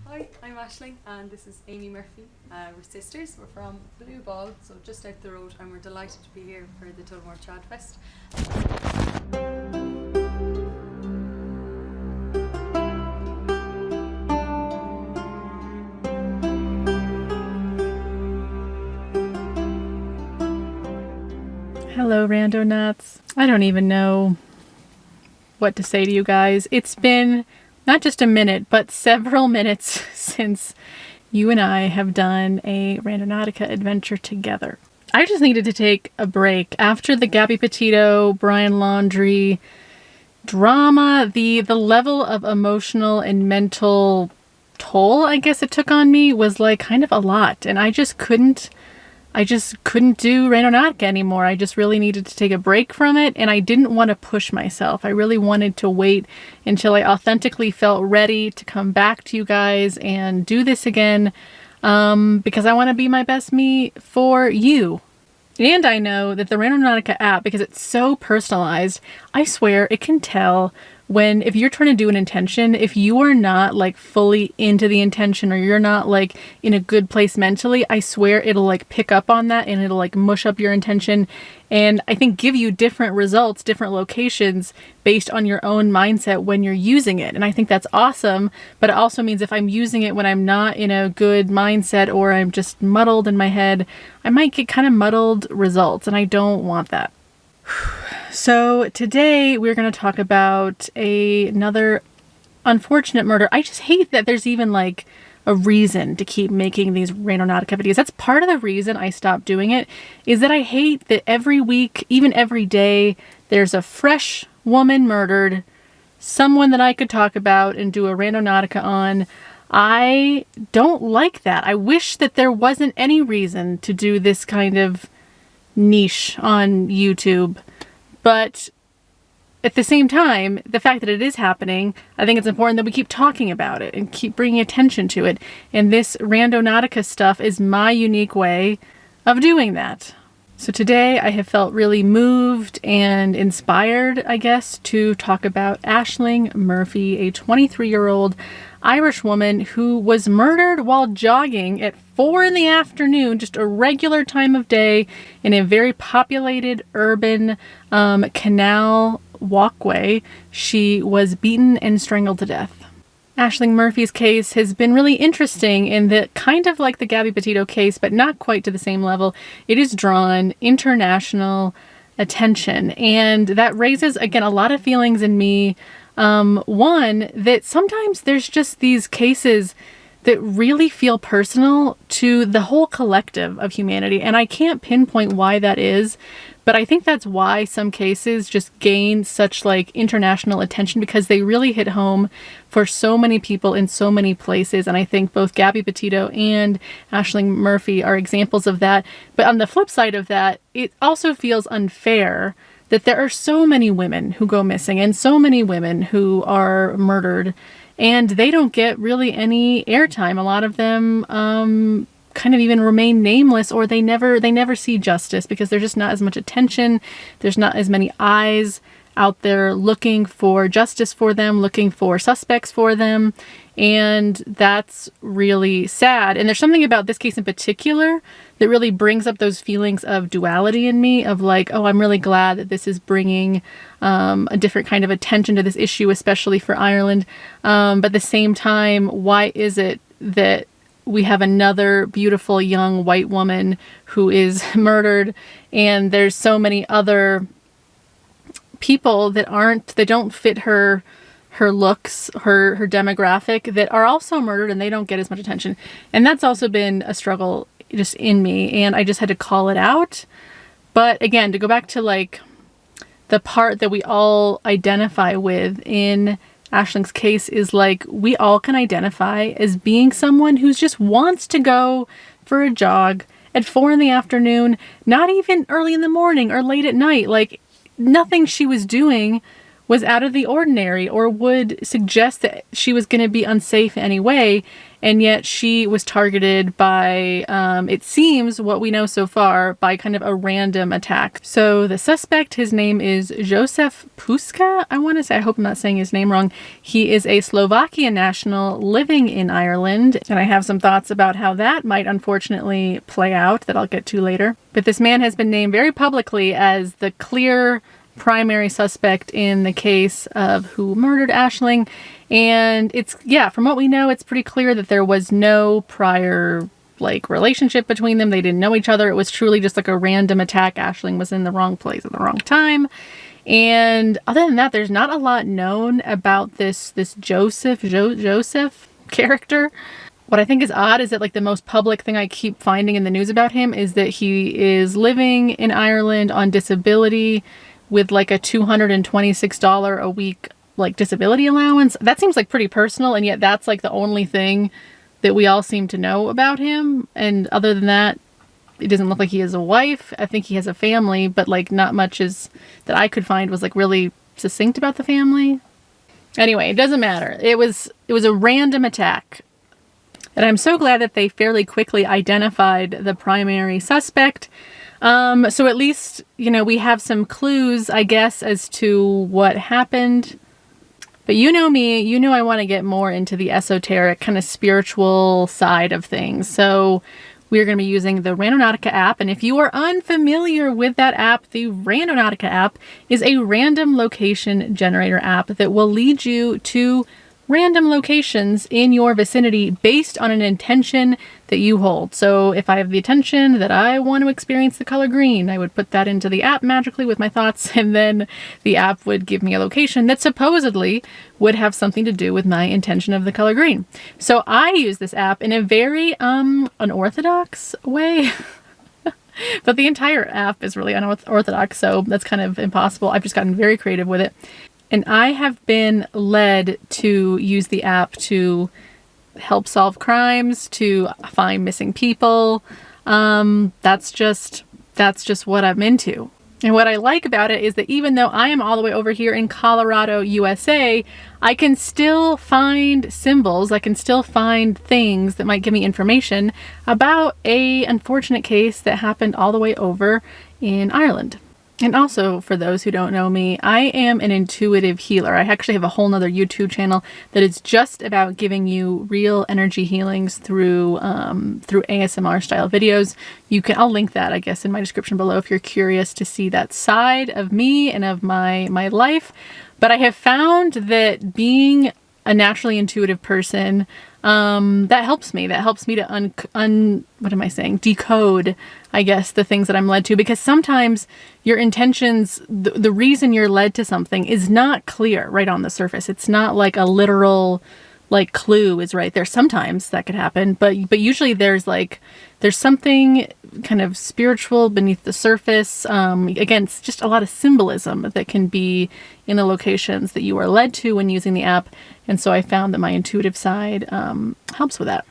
Hi, I'm Ashling and this is Amy Murphy. We're sisters, we're from Blue Ball, so just out the road, and we're delighted to be here for the Tullamore TradFest. Hello, Randonauts. I don't even know what to say to you guys. It's been not just a minute, but several minutes since you and I have done a Randonautica adventure together. I just needed to take a break after the Gabby Petito, Brian Laundrie drama. The level of emotional and mental toll, I guess it took on me, was like kind of a lot, and I just couldn't do Randonautica anymore. I just really needed to take a break from it, and I didn't want to push myself. I really wanted to wait until I authentically felt ready to come back to you guys and do this again, because I want to be my best me for you. And I know that the Randonautica app, because it's so personalized, I swear it can tell when, if you're trying to do an intention, if you are not like fully into the intention, or you're not like in a good place mentally, I swear it'll like pick up on that, and it'll like mush up your intention, and I think give you different results, different locations based on your own mindset when you're using it. And I think that's awesome, but it also means if I'm using it when I'm not in a good mindset, or I'm just muddled in my head, I might get kind of muddled results, and I don't want that. So today we're going to talk about another unfortunate murder. I just hate that there's even like a reason to keep making these Randonautica videos. That's part of the reason I stopped doing it, is that I hate that every week, even every day, there's a fresh woman murdered, someone that I could talk about and do a Randonautica on. I don't like that. I wish that there wasn't any reason to do this kind of niche on YouTube. But at the same time, the fact that it is happening, I think it's important that we keep talking about it and keep bringing attention to it. And this Randonautica stuff is my unique way of doing that. So today I have felt really moved and inspired, I guess, to talk about Ashling Murphy, a 23-year-old Irish woman who was murdered while jogging at 4 p.m, just a regular time of day in a very populated urban canal walkway. She was beaten and strangled to death. Ashling Murphy's case has been really interesting in that, kind of like the Gabby Petito case, but not quite to the same level, it has drawn international attention. And that raises, again, a lot of feelings in me. One, that sometimes there's just these cases that really feel personal to the whole collective of humanity. And I can't pinpoint why that is, but I think that's why some cases just gain such like international attention, because they really hit home for so many people in so many places. And I think both Gabby Petito and Ashling Murphy are examples of that. But on the flip side of that, it also feels unfair that there are so many women who go missing and so many women who are murdered, and they don't get really any airtime. A lot of them kind of even remain nameless, or they never see justice because there's just not as much attention. There's not as many eyes out there looking for justice for them, looking for suspects for them. And that's really sad. And there's something about this case in particular that really brings up those feelings of duality in me, of like, oh, I'm really glad that this is bringing a different kind of attention to this issue, especially for Ireland. But at the same time, why is it that we have another beautiful young white woman who is murdered, and there's so many other people that don't fit her looks, her demographic, that are also murdered, and they don't get as much attention. And that's also been a struggle just in me, and I just had to call it out. But again, to go back to like the part that we all identify with in Ashling's case is like, we all can identify as being someone who just wants to go for a jog at 4 p.m, not even early in the morning or late at night. Like, nothing she was doing was out of the ordinary or would suggest that she was going to be unsafe in any way. And yet she was targeted by, it seems, what we know so far, by kind of a random attack. So the suspect, his name is Josef Puska, I want to say. I hope I'm not saying his name wrong. He is a Slovakian national living in Ireland. And I have some thoughts about how that might unfortunately play out that I'll get to later. But this man has been named very publicly as the clear primary suspect in the case of who murdered Ashling. And it's, yeah, from what we know, it's pretty clear that there was no prior relationship between them. They didn't know each other. It was truly just like a random attack. Ashling was in the wrong place at the wrong time. And other than that, there's not a lot known about this Joseph character. What I think is odd is that the most public thing I keep finding in the news about him is that he is living in Ireland on disability with a $226 a week disability allowance. That seems pretty personal, and yet that's the only thing that we all seem to know about him. And other than that, it doesn't look like he has a wife. I think he has a family, but not much is that I could find was really succinct about the family. Anyway, it doesn't matter. It was a random attack. And I'm so glad that they fairly quickly identified the primary suspect. So at least, we have some clues, I guess, as to what happened. But you know me, you know I want to get more into the esoteric, kind of spiritual side of things. So we're going to be using the Randonautica app. And if you are unfamiliar with that app, the Randonautica app is a random location generator app that will lead you to random locations in your vicinity based on an intention that you hold. So if I have the intention that I want to experience the color green, I would put that into the app magically with my thoughts, and then the app would give me a location that supposedly would have something to do with my intention of the color green. So I use this app in a very unorthodox way. But the entire app is really unorthodox, so that's kind of impossible. I've just gotten very creative with it. And I have been led to use the app to help solve crimes, to find missing people. That's just what I'm into. And what I like about it is that even though I am all the way over here in Colorado, USA, I can still find symbols. I can still find things that might give me information about a unfortunate case that happened all the way over in Ireland. And also, for those who don't know me, I am an intuitive healer. I actually have a whole nother YouTube channel that is just about giving you real energy healings through ASMR style videos. I'll link that, I guess, in my description below if you're curious to see that side of me and of my life. But I have found that being a naturally intuitive person, that helps me. That helps me to decode, I guess, the things that I'm led to. Because sometimes your intentions, the reason you're led to something is not clear right on the surface. It's not like a literal clue is right there. Sometimes that could happen, but usually there's something kind of spiritual beneath the surface. Again, it's just a lot of symbolism that can be in the locations that you are led to when using the app. And so I found that my intuitive side helps with that.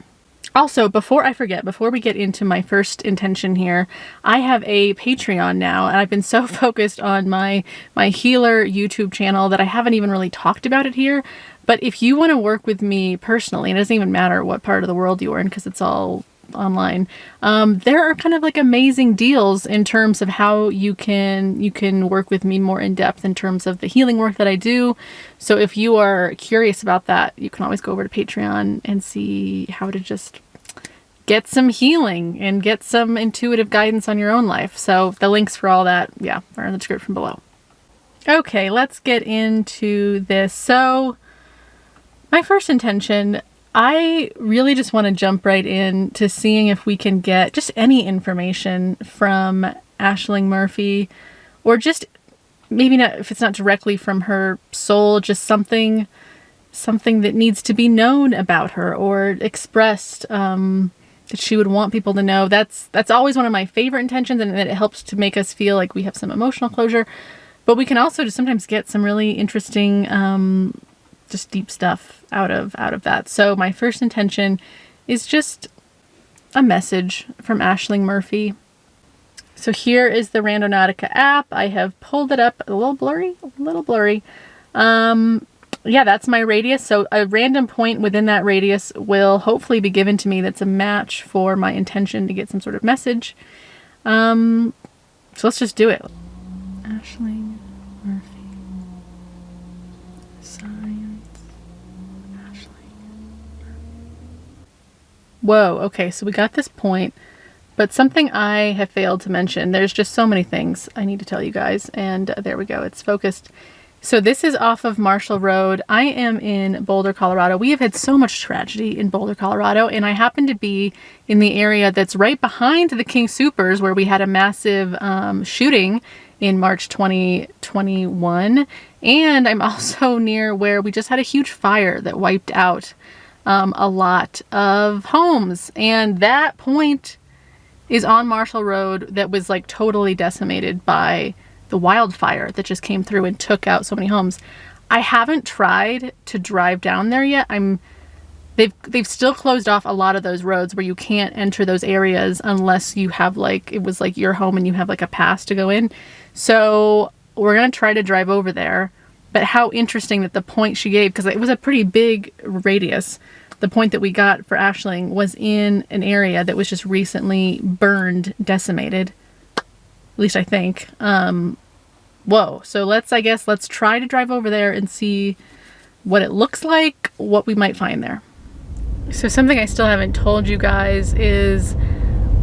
Also, before I forget, before we get into my first intention here, I have a Patreon now, and I've been so focused on my healer YouTube channel that I haven't even really talked about it here. But if you want to work with me personally, and it doesn't even matter what part of the world you're in because it's all online, there are kind of amazing deals in terms of how you can work with me more in depth in terms of the healing work that I do. So if you are curious about that, you can always go over to Patreon and see how to just get some healing and get some intuitive guidance on your own life. So the links for all that, are in the description below. Okay, let's get into this. So my first intention, I really just want to jump right in to seeing if we can get just any information from Ashling Murphy, or just maybe not, if it's not directly from her soul, just something that needs to be known about her or expressed, that she would want people to know. That's always one of my favorite intentions, and it helps to make us feel like we have some emotional closure. But we can also just sometimes get some really interesting, just deep stuff out of that. So my first intention is just a message from Ashling Murphy. So here is the Randonautica app. I have pulled it up, a little blurry. Yeah, that's my radius. So a random point within that radius will hopefully be given to me that's a match for my intention to get some sort of message. So let's just do it. Ashling Murphy. Science. Ashling. Whoa, okay, so we got this point. But something I have failed to mention, there's just so many things I need to tell you guys. And there we go, it's focused. So this is off of Marshall Road. I am in Boulder, Colorado. We have had so much tragedy in Boulder, Colorado, and I happen to be in the area that's right behind the King Soopers, where we had a massive shooting in March 2021. And I'm also near where we just had a huge fire that wiped out a lot of homes. And that point is on Marshall Road that was like totally decimated by the wildfire that just came through and took out so many homes. I haven't tried to drive down there yet. They've still closed off a lot of those roads where you can't enter those areas unless you have like, it was like your home and you have like a pass to go in. So we're going to try to drive over there. But how interesting that the point she gave, because it was a pretty big radius, the point that we got for Ashling was in an area that was just recently burned, decimated. At least I think. Whoa. So let's try to drive over there and see what it looks like, what we might find there. So something I still haven't told you guys is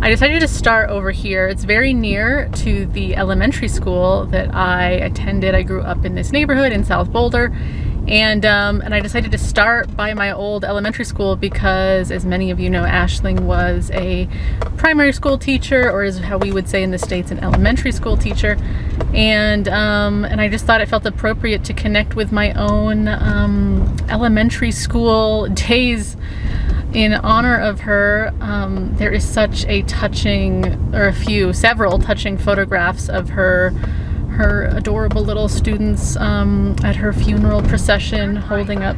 I decided to start over here. It's very near to the elementary school that I attended. I grew up in this neighborhood in South Boulder. And I decided to start by my old elementary school because, as many of you know, Ashling was a primary school teacher, or as how we would say in the States, an elementary school teacher. And I just thought it felt appropriate to connect with my own elementary school days in honor of her. There is such a touching, or several touching photographs of her adorable little students at her funeral procession holding up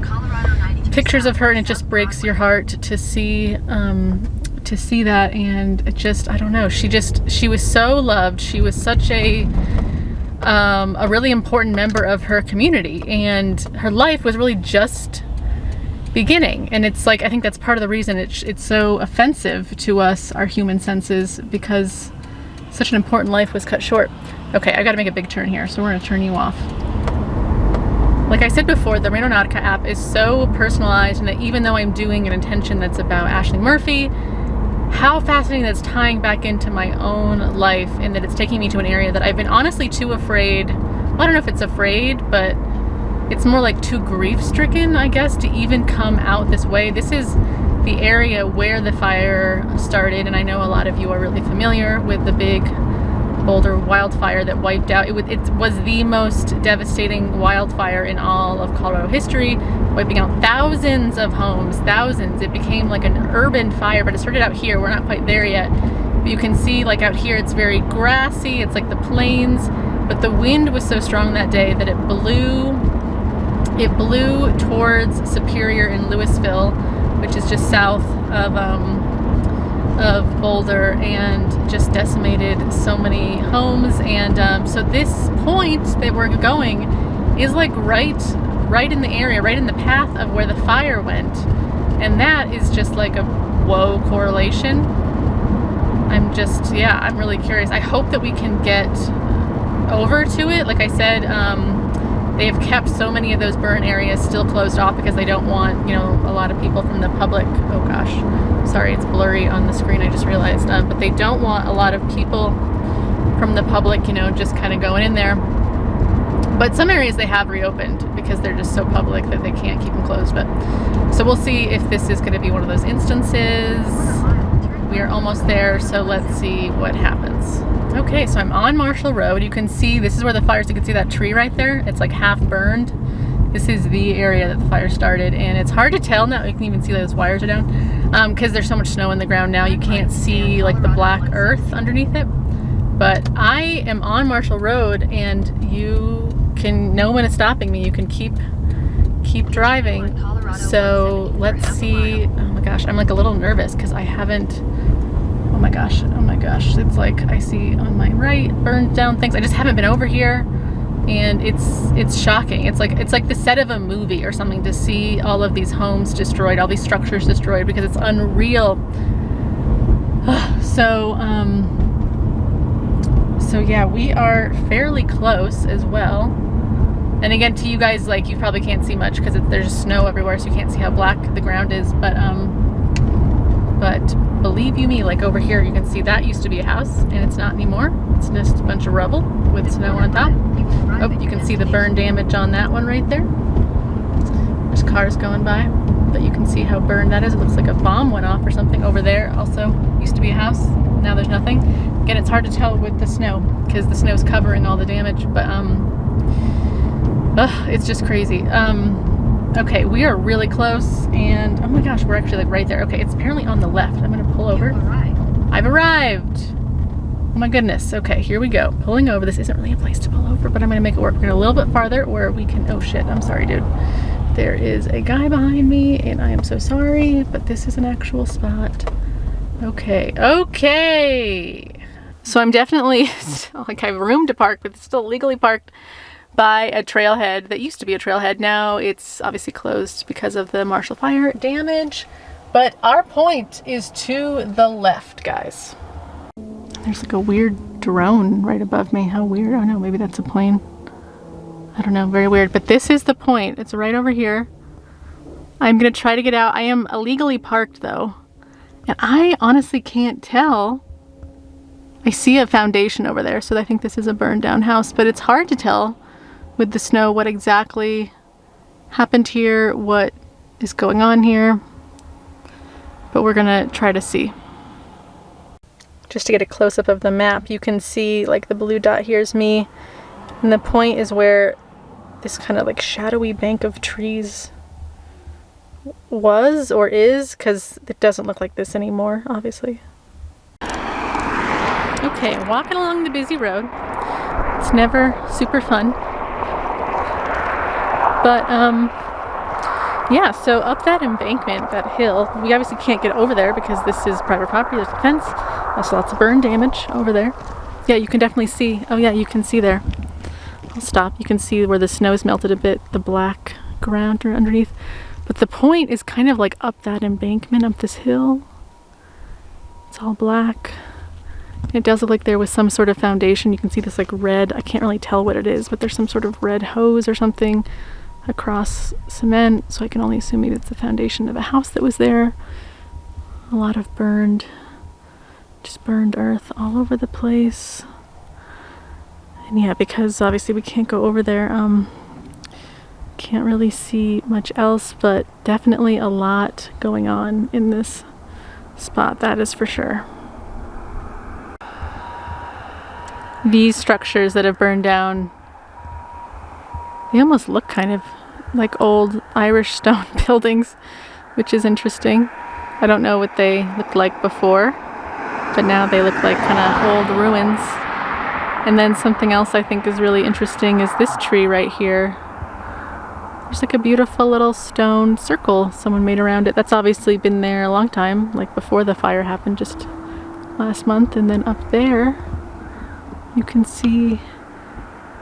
pictures of her, and it just breaks your heart to see that. And it just, I don't know, she was so loved. She was such a really important member of her community, and her life was really just beginning. And it's like, I think that's part of the reason it's so offensive to us, our human senses, because such an important life was cut short. Okay, I gotta make a big turn here, so we're gonna turn you off. Like I said before, the Randonautica app is so personalized, and that even though I'm doing an intention that's about Ashling Murphy, how fascinating that's tying back into my own life, and that it's taking me to an area that I've been honestly too afraid, well, I don't know if it's afraid, but it's more like too grief-stricken, I guess, to even come out this way. This is the area where the fire started, and I know a lot of you are really familiar with the big Boulder wildfire that wiped out. It was the most devastating wildfire in all of Colorado history, wiping out thousands of homes, thousands. It became like an urban fire, but it started out here. We're not quite there yet. But you can see, like out here, it's very grassy. It's like the plains, but the wind was so strong that day that it blew towards Superior and Louisville, which is just south of Boulder, and just decimated so many homes. And so this point that we're going is like right in the area, right in the path of where the fire went, and that is just like a whoa correlation. I'm really curious. I hope that we can get over to it. Like I said, they have kept so many of those burn areas still closed off because they don't want, a lot of people from the public. Oh gosh, sorry, it's blurry on the screen, I just realized. But they don't want a lot of people from the public, just kind of going in there. But some areas they have reopened because they're just so public that they can't keep them closed. But so we'll see if this is going to be one of those instances. We are almost there, so let's see what happens. Okay, so I'm on Marshall Road. You can see, this is where the fires, you can see that tree right there. It's like half burned. This is the area that the fire started, and it's hard to tell now. You can even see those wires are down because there's so much snow on the ground now. You can't see like the black earth underneath it. But I am on Marshall Road, and no one is stopping me. You can keep driving. So let's see. Oh my gosh, I'm like a little nervous because I haven't. Oh my gosh, it's like I see on my right burned down things. I just haven't been over here. and it's shocking. It's like the set of a movie or something to see all of these homes destroyed, all these structures destroyed, because it's unreal. So yeah, we are fairly close as well. And again, to you guys, like, you probably can't see much because there's snow everywhere, so you can't see how black the ground is. But believe you me, like over here, you can see that used to be a house, and it's not anymore. It's just a bunch of rubble with snow on top. Oh, you can see the burn damage on that one right there. There's cars going by, but you can see how burned that is. It looks like a bomb went off or something. Over there also used to be a house. Now there's nothing. Again, it's hard to tell with the snow because the snow's covering all the damage, but it's just crazy. Okay, we are really close, and oh my gosh, we're actually like right there. Okay, it's apparently on the left. I'm gonna pull over. I've arrived. Oh my goodness. Okay, here we go. Pulling over. This isn't really a place to pull over, but I'm gonna make it work. We're gonna a little bit farther where we can, oh shit, I'm sorry, dude. There is a guy behind me, and I am so sorry, but this is an actual spot. Okay, okay. So I'm definitely, like, I have room to park, but it's still legally parked by a trailhead that used to be a trailhead. Now it's obviously closed because of the Marshall Fire damage. But our point is to the left, guys. There's like a weird drone right above me. How weird. Oh no, maybe that's a plane. I don't know, very weird. But this is the point. It's right over here. I'm gonna try to get out. I am illegally parked though. And I honestly can't tell. I see a foundation over there, so I think this is a burned down house, but it's hard to tell with the snow what exactly happened here, what is going on here, but we're gonna try to see. Just to get a close-up of the map, you can see like the blue dot here is me, and the point is where this kind of like shadowy bank of trees was or is, because it doesn't look like this anymore, obviously. Okay, walking along the busy road. It's never super fun. But, yeah, so up that embankment, that hill, we obviously can't get over there because this is private property, there's a fence. There's lots of burn damage over there. Yeah, you can definitely see, oh yeah, you can see there. I'll stop. You can see where the snow's melted a bit, the black ground underneath. But the point is kind of like up that embankment, up this hill. It's all black. It does look like there was some sort of foundation. You can see this like red, I can't really tell what it is, but there's some sort of red hose or something across cement. So I can only assume maybe it's the foundation of a house that was there. A lot of burned, just burned earth all over the place. And yeah, because obviously we can't go over there, can't really see much else, but definitely a lot going on in this spot, that is for sure. These structures that have burned down, they almost look kind of like old Irish stone buildings, which is interesting. I don't know what they looked like before, but now they look like kind of old ruins. And then something else I think is really interesting is this tree right here. There's like a beautiful little stone circle someone made around it. That's obviously been there a long time, like before the fire happened just last month. And then up there, you can see,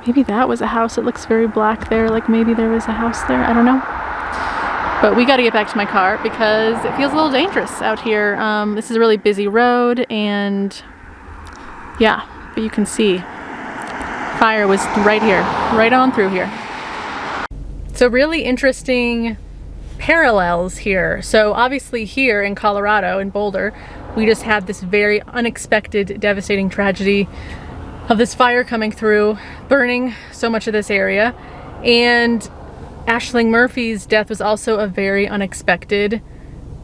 maybe that was a house. It looks very black there, like maybe there was a house there. I don't know. But we got to get back to my car because it feels a little dangerous out here. This is a really busy road, and yeah, but you can see fire was right here, right on through here. So really interesting parallels here. So obviously here in Colorado, in Boulder, we just had this very unexpected, devastating tragedy of this fire coming through, burning so much of this area. And Ashling Murphy's death was also a very unexpected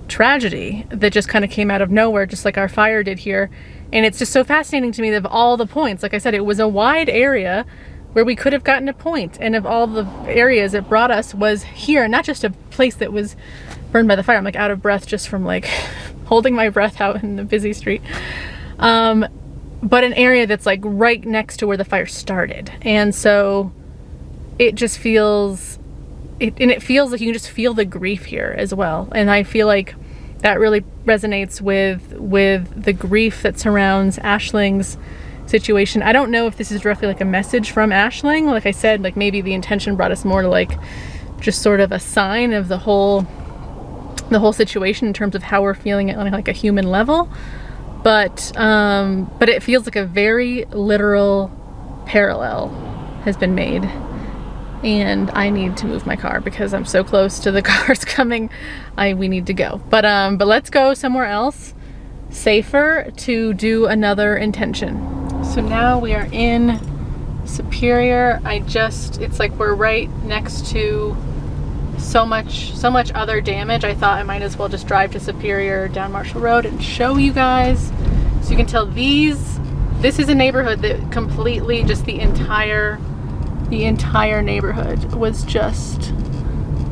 tragedy that just kind of came out of nowhere, just like our fire did here. And it's just so fascinating to me that of all the points, like I said, it was a wide area where we could have gotten a point, and of all the areas it brought us was here, not just a place that was burned by the fire. I'm like out of breath just from like holding my breath out in the busy street. But an area that's like right next to where the fire started. And so it just feels, it feels like you can just feel the grief here as well. And I feel like that really resonates with the grief that surrounds Ashling's situation. I don't know if this is directly like a message from Ashling. Like I said, like maybe the intention brought us more to like just sort of a sign of the whole situation in terms of how we're feeling on like a human level. But it feels like a very literal parallel has been made, and I need to move my car because I'm so close to the cars coming. We need to go. But let's go somewhere else, safer, to do another intention. So now we are in Superior. It's like we're right next to so much other damage. I thought I might as well just drive to Superior down Marshall Road and show you guys, so you can tell this is a neighborhood that completely, just the entire neighborhood was just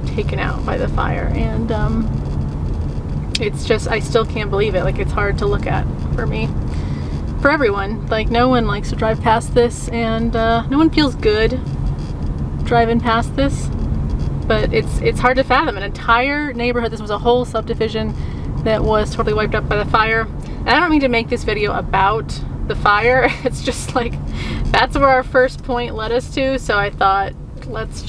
taken out by the fire. And it's just, I still can't believe it. Like, it's hard to look at for me, for everyone. Like, no one likes to drive past this, and no one feels good driving past this. But it's hard to fathom an entire neighborhood. This was a whole subdivision that was totally wiped up by the fire. And I don't mean to make this video about the fire. It's just like, that's where our first point led us to. So I thought, let's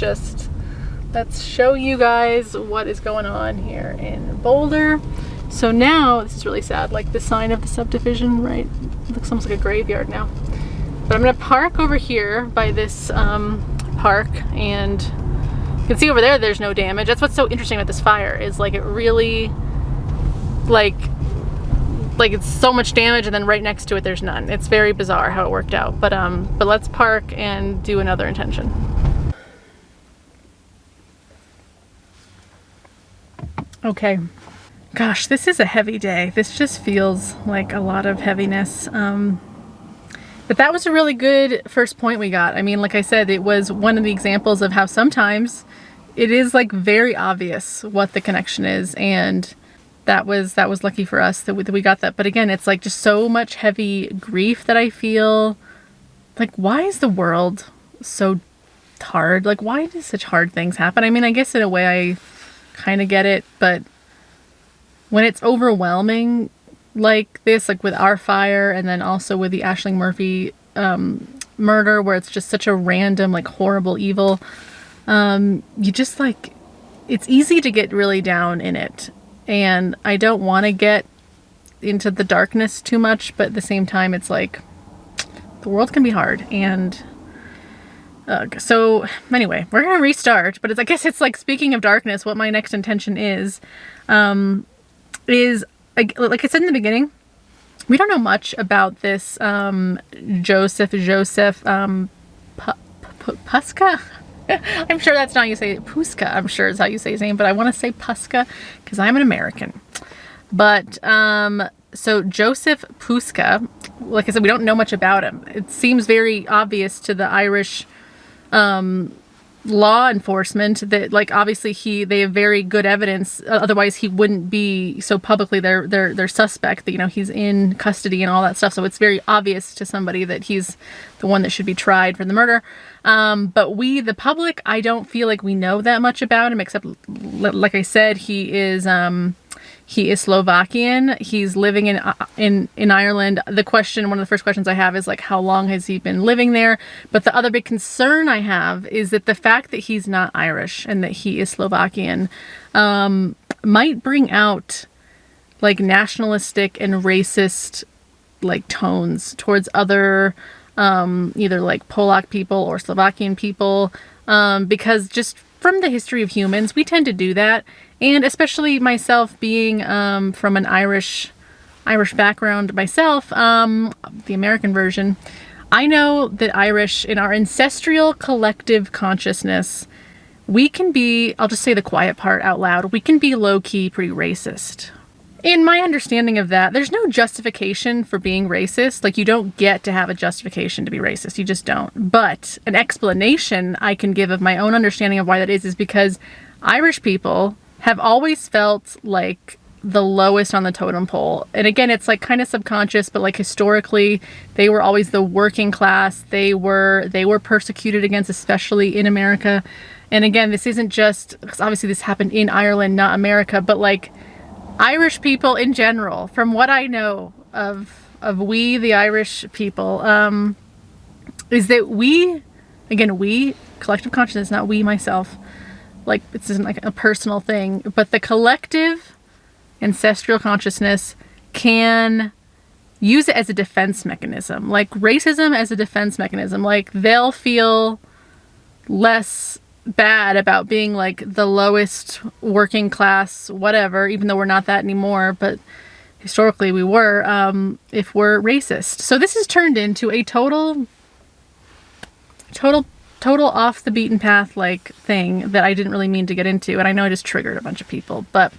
show you guys what is going on here in Boulder. So now, this is really sad, like the sign of the subdivision, right? It looks almost like a graveyard now. But I'm gonna park over here by this park, and you can see over there, there's no damage. That's what's so interesting about this fire, is like it really, like it's so much damage, and then right next to it there's none. It's very bizarre how it worked out. But let's park and do another intention. Okay. Gosh, this is a heavy day. This just feels like a lot of heaviness. But that was a really good first point we got. I mean, like I said, it was one of the examples of how sometimes it is like very obvious what the connection is, and that was lucky for us that we got that. But again, it's like just so much heavy grief that I feel. Like, why is the world so hard? Like, why do such hard things happen? I mean, I guess in a way I kind of get it, but when it's overwhelming like this, like with our fire, and then also with the Ashling Murphy murder, where it's just such a random, like, horrible evil, you just, like, it's easy to get really down in it. And I don't want to get into the darkness too much, but at the same time, it's like, the world can be hard. And so anyway, we're going to restart, but I guess it's like, speaking of darkness, what my next intention is like I said in the beginning, we don't know much about this Joseph Puska. I'm sure that's not how you say it. Puska, I'm sure is how you say his name, but I want to say Puska because I'm an American. But so Joseph Puska, like I said, we don't know much about him. It seems very obvious to the Irish law enforcement that, like, obviously they have very good evidence, otherwise he wouldn't be so publicly their suspect, that, you know, he's in custody and all that stuff. So it's very obvious to somebody that he's the one that should be tried for the murder. But we, the public, I don't feel like we know that much about him, except, like I said, he is Slovakian. He's living in Ireland. One of the first questions I have is, like, how long has he been living there? But the other big concern I have is that the fact that he's not Irish and that he is Slovakian might bring out, like, nationalistic and racist, like, tones towards other either like Polak people or Slovakian people, because just from the history of humans, we tend to do that. And especially myself being from an Irish background myself, the American version, I know that Irish, in our ancestral collective consciousness, we can be, I'll just say the quiet part out loud, we can be low-key pretty racist. In my understanding of that, there's no justification for being racist. Like, you don't get to have a justification to be racist. You just don't. But an explanation I can give of my own understanding of why that is because Irish people have always felt like the lowest on the totem pole. And again, it's like kind of subconscious, but like historically, they were always the working class. They were persecuted against, especially in America. And again, this isn't just, because obviously this happened in Ireland, not America, but like Irish people in general, from what I know of of we, the Irish people, is that we, collective consciousness, not we, myself, like this isn't like a personal thing, but the collective ancestral consciousness can use it as a defense mechanism, like racism as a defense mechanism. Like they'll feel less bad about being like the lowest working class, whatever, even though we're not that anymore, but historically we were, if we're racist. So this has turned into a total off the beaten path like thing that I didn't really mean to get into, and I know I just triggered a bunch of people, but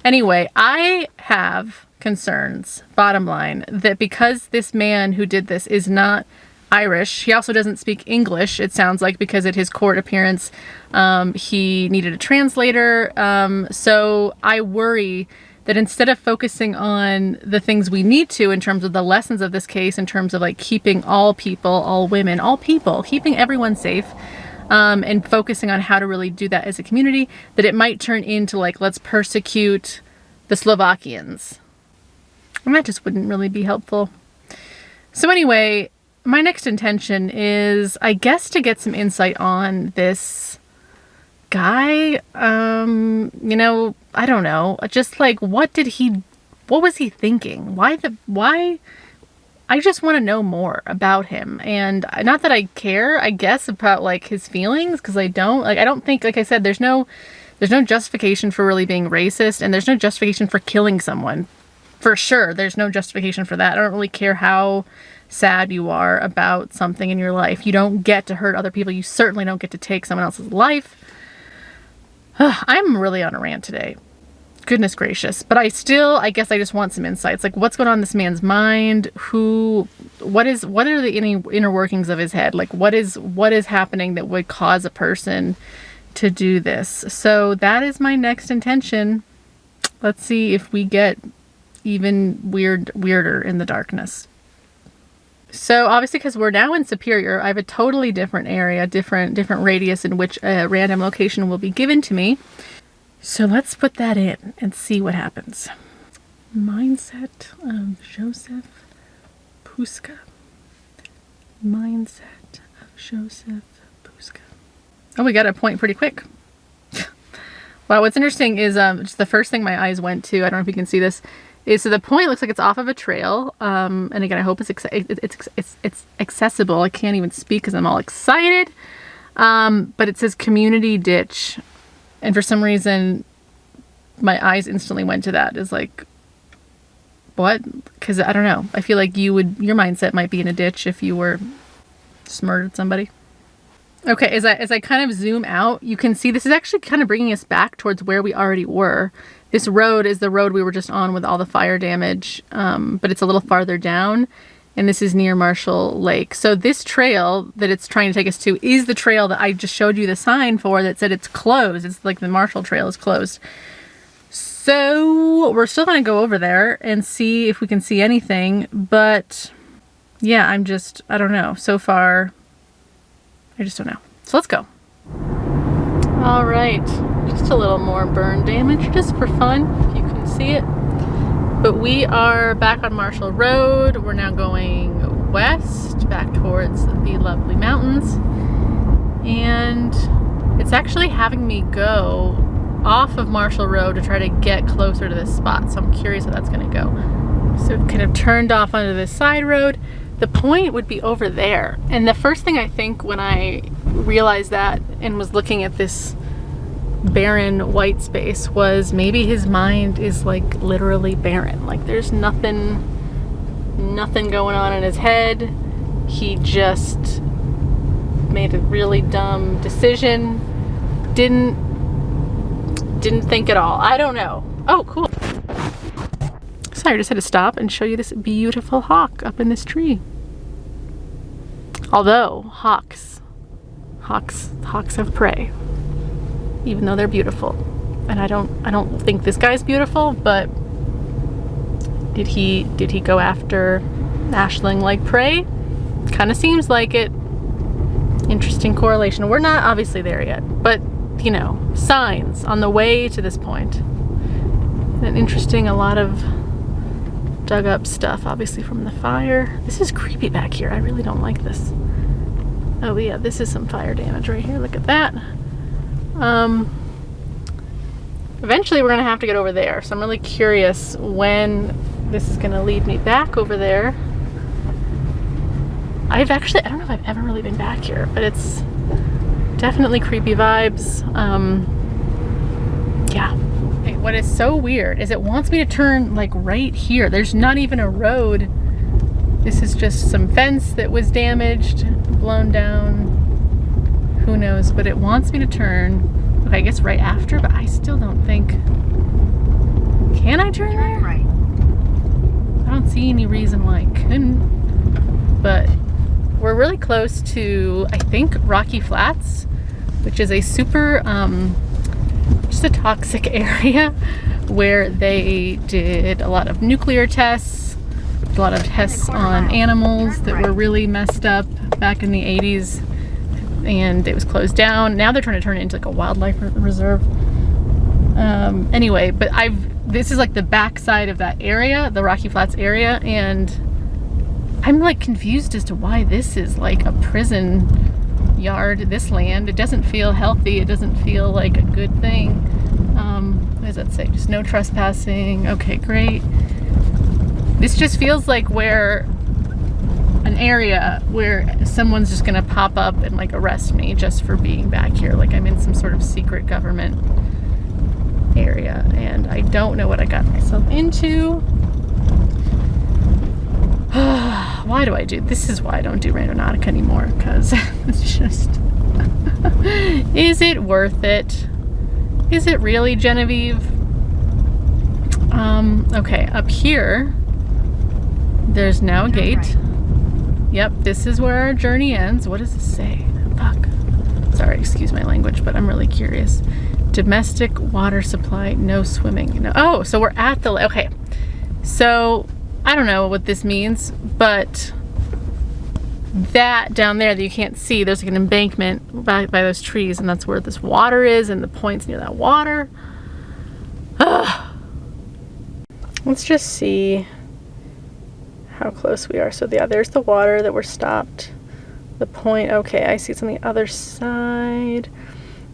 anyway, I have concerns, bottom line, that because this man who did this is not Irish, he also doesn't speak English, it sounds like, because at his court appearance he needed a translator, so I worry that instead of focusing on the things we need to in terms of the lessons of this case, in terms of like keeping all people, all women, all people, keeping everyone safe, and focusing on how to really do that as a community, that it might turn into like, let's persecute the Slovakians. And that just wouldn't really be helpful. So anyway, my next intention is, I guess, to get some insight on this guy. You know, I don't know. Just like, what was he thinking? Why? I just want to know more about him. And not that I care, I guess, about like his feelings, because I don't think, like I said, there's no justification for really being racist, and there's no justification for killing someone. For sure, there's no justification for that. I don't really care how sad you are about something in your life. You don't get to hurt other people. You certainly don't get to take someone else's life. I'm really on a rant today. Goodness gracious. But I guess I just want some insights. Like, what's going on in this man's mind? What are the inner workings of his head? Like, what is happening that would cause a person to do this? So that is my next intention. Let's see if we get even weirder in the darkness. So obviously, because we're now in Superior, I have a totally different area, different radius in which a random location will be given to me. So let's put that in and see what happens. Mindset of Joseph Puska. Mindset of Joseph Puska. Oh, we got a point pretty quick. Wow, what's interesting is just the first thing my eyes went to, I don't know if you can see this, is so the point looks like it's off of a trail. And again, I hope it's accessible. I can't even speak because I'm all excited. But it says community ditch. And for some reason, my eyes instantly went to that. It's like, what? Because I don't know. I feel like your mindset might be in a ditch if you were just murdered somebody. Okay, as I kind of zoom out, you can see this is actually kind of bringing us back towards where we already were. This road is the road we were just on with all the fire damage, but it's a little farther down, and this is near Marshall Lake. So this trail that it's trying to take us to is the trail that I just showed you the sign for that said it's closed. It's like the Marshall Trail is closed. So we're still going to go over there and see if we can see anything, but yeah, I don't know. So far, I just don't know. So let's go. All right, just a little more burn damage, just for fun, if you can see it. But we are back on Marshall Road. We're now going west, back towards the lovely mountains. And it's actually having me go off of Marshall Road to try to get closer to this spot. So I'm curious how that's gonna go. So it kind of turned off onto this side road. The point would be over there. And the first thing I think when I realized that and was looking at this barren white space was maybe his mind is like literally barren. Like there's nothing going on in his head. He just made a really dumb decision. Didn't think at all. I don't know. Oh, cool. Sorry, I just had to stop and show you this beautiful hawk up in this tree. Although hawks have prey, even though they're beautiful. And I don't think this guy's beautiful, but did he go after Ashling like prey? Kind of seems like it. Interesting correlation. We're not obviously there yet, but you know, signs on the way to this point. And interesting, a lot of dug up stuff, obviously from the fire. This is creepy back here. I really don't like this. Oh yeah, this is some fire damage right here. Look at that. Eventually we're gonna have to get over there, so I'm really curious when this is gonna lead me back over there. I don't know if I've ever really been back here, but it's definitely creepy vibes. Yeah. Okay, what is so weird is it wants me to turn like right here. There's not even a road. This is just some fence that was damaged, blown down. Who knows, but it wants me to turn. Okay, I guess right after, but I still don't think. Can I turn there? Right. I don't see any reason why I couldn't. But we're really close to, I think, Rocky Flats, which is a super, just a toxic area where they did a lot of nuclear tests, a lot of tests on animals that were really messed up back in the 80s. And it was closed down. Now they're trying to turn it into like a wildlife reserve. Anyway, but this is like the backside of that area, the Rocky Flats area, and I'm like confused as to why this is like a prison yard, this land. It doesn't feel healthy. It doesn't feel like a good thing. What does that say? Just no trespassing. Okay, great. This just feels like an area where someone's just gonna pop up and like arrest me just for being back here. Like I'm in some sort of secret government area and I don't know what I got myself into. Why do I do this? Is why I don't do Randonautica anymore, because it's just is it worth it? Is it really, Genevieve? Okay, up here there's now a gate. Yep, this is where our journey ends. What does this say? Fuck. Sorry, excuse my language, but I'm really curious. Domestic water supply, no swimming. No. Oh, so we're at the, okay. So, I don't know what this means, but that down there that you can't see, there's like an embankment by those trees, and that's where this water is, and the point's near that water. Ugh. Let's just see how close we are. So yeah, there's the water that we're stopped. The point, okay, I see it's on the other side.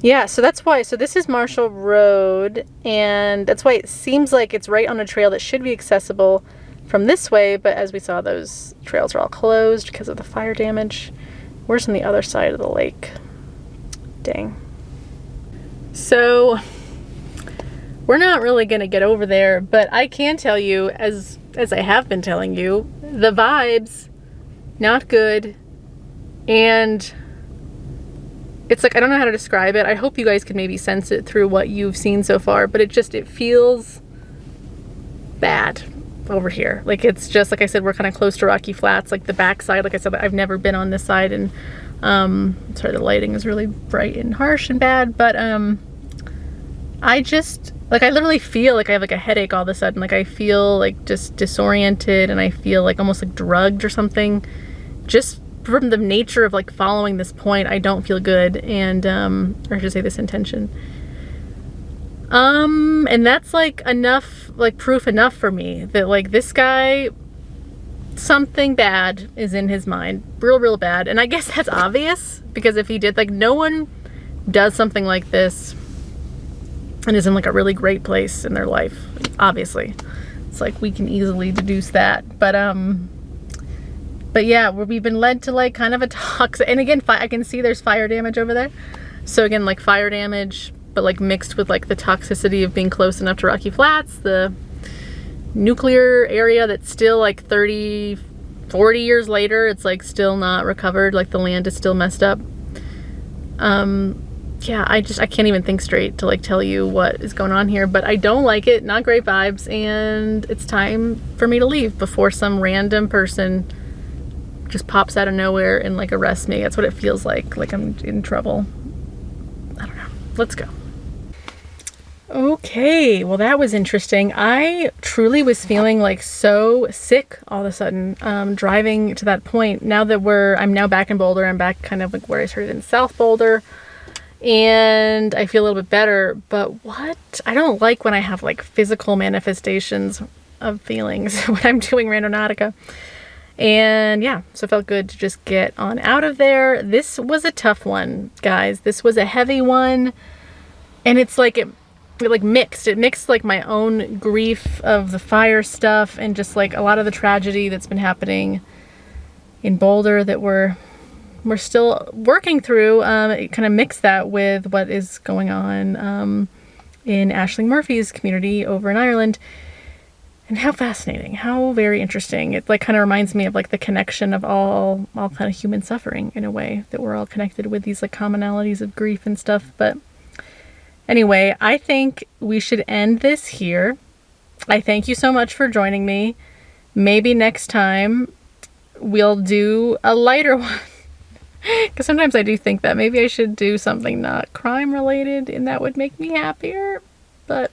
Yeah, so that's why, so this is Marshall Road, and that's why it seems like it's right on a trail that should be accessible from this way, but as we saw, those trails are all closed because of the fire damage. We're just on the other side of the lake. Dang. So, we're not really gonna get over there, but I can tell you, as I have been telling you, the vibes, not good, and it's like, I don't know how to describe it. I hope you guys can maybe sense it through what you've seen so far, but it feels bad over here. Like, it's just, like I said, we're kind of close to Rocky Flats, like the backside. Like I said, I've never been on this side, and sorry, the lighting is really bright and harsh and bad, but I just, like, I literally feel like I have like a headache all of a sudden. Like, I feel like just disoriented, and I feel like almost like drugged or something. Just from the nature of like following this point, I don't feel good, and or I should say this intention. And that's like enough, like proof enough for me that like this guy, something bad is in his mind, real bad. And I guess that's obvious, because if he did, like, no one does something like this and is in like a really great place in their life, obviously. It's like we can easily deduce that, but yeah, we've been led to like kind of a toxic, and again, I can see there's fire damage over there. So again, like fire damage, but like mixed with like the toxicity of being close enough to Rocky Flats, the nuclear area that's still like 30, 40 years later, it's like still not recovered, like the land is still messed up. Yeah, I can't even think straight to like tell you what is going on here, but I don't like it, not great vibes, and it's time for me to leave before some random person just pops out of nowhere and like arrests me. That's what it feels like I'm in trouble. I don't know. Let's go. Okay, well that was interesting. I truly was feeling like so sick all of a sudden, driving to that point. Now that I'm now back in Boulder, I'm back kind of like where I started in South Boulder, and I feel a little bit better, but what I don't like when I have like physical manifestations of feelings when I'm doing Randonautica. And yeah, so it felt good to just get on out of there. This was a tough one, guys. This was a heavy one. And it's like, it like mixed. It mixed like my own grief of the fire stuff and just like a lot of the tragedy that's been happening in Boulder that we're still working through. It kind of mixed that with what is going on in Ashling Murphy's community over in Ireland. And how fascinating, how very interesting. It like kind of reminds me of like the connection of all kind of human suffering in a way, that we're all connected with these like commonalities of grief and stuff. But anyway, I think we should end this here. I thank you so much for joining me. Maybe next time we'll do a lighter one. Because sometimes I do think that maybe I should do something not crime related and that would make me happier. But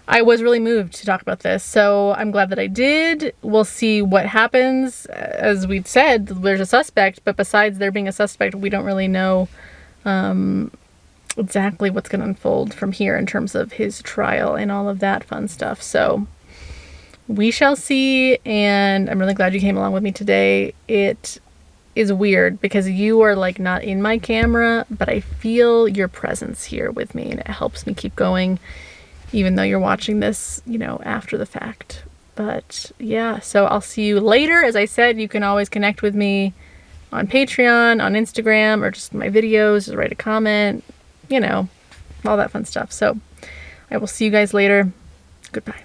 I was really moved to talk about this, so I'm glad that I did. We'll see what happens. As we've said, there's a suspect, but besides there being a suspect, we don't really know exactly what's going to unfold from here in terms of his trial and all of that fun stuff. So we shall see, and I'm really glad you came along with me today. It is weird because you are like not in my camera, but I feel your presence here with me, and it helps me keep going, even though you're watching this, you know, after the fact. But yeah, so I'll see you later. As I said, you can always connect with me on Patreon, on Instagram, or just my videos, just write a comment, you know, all that fun stuff. So I will see you guys later. Goodbye.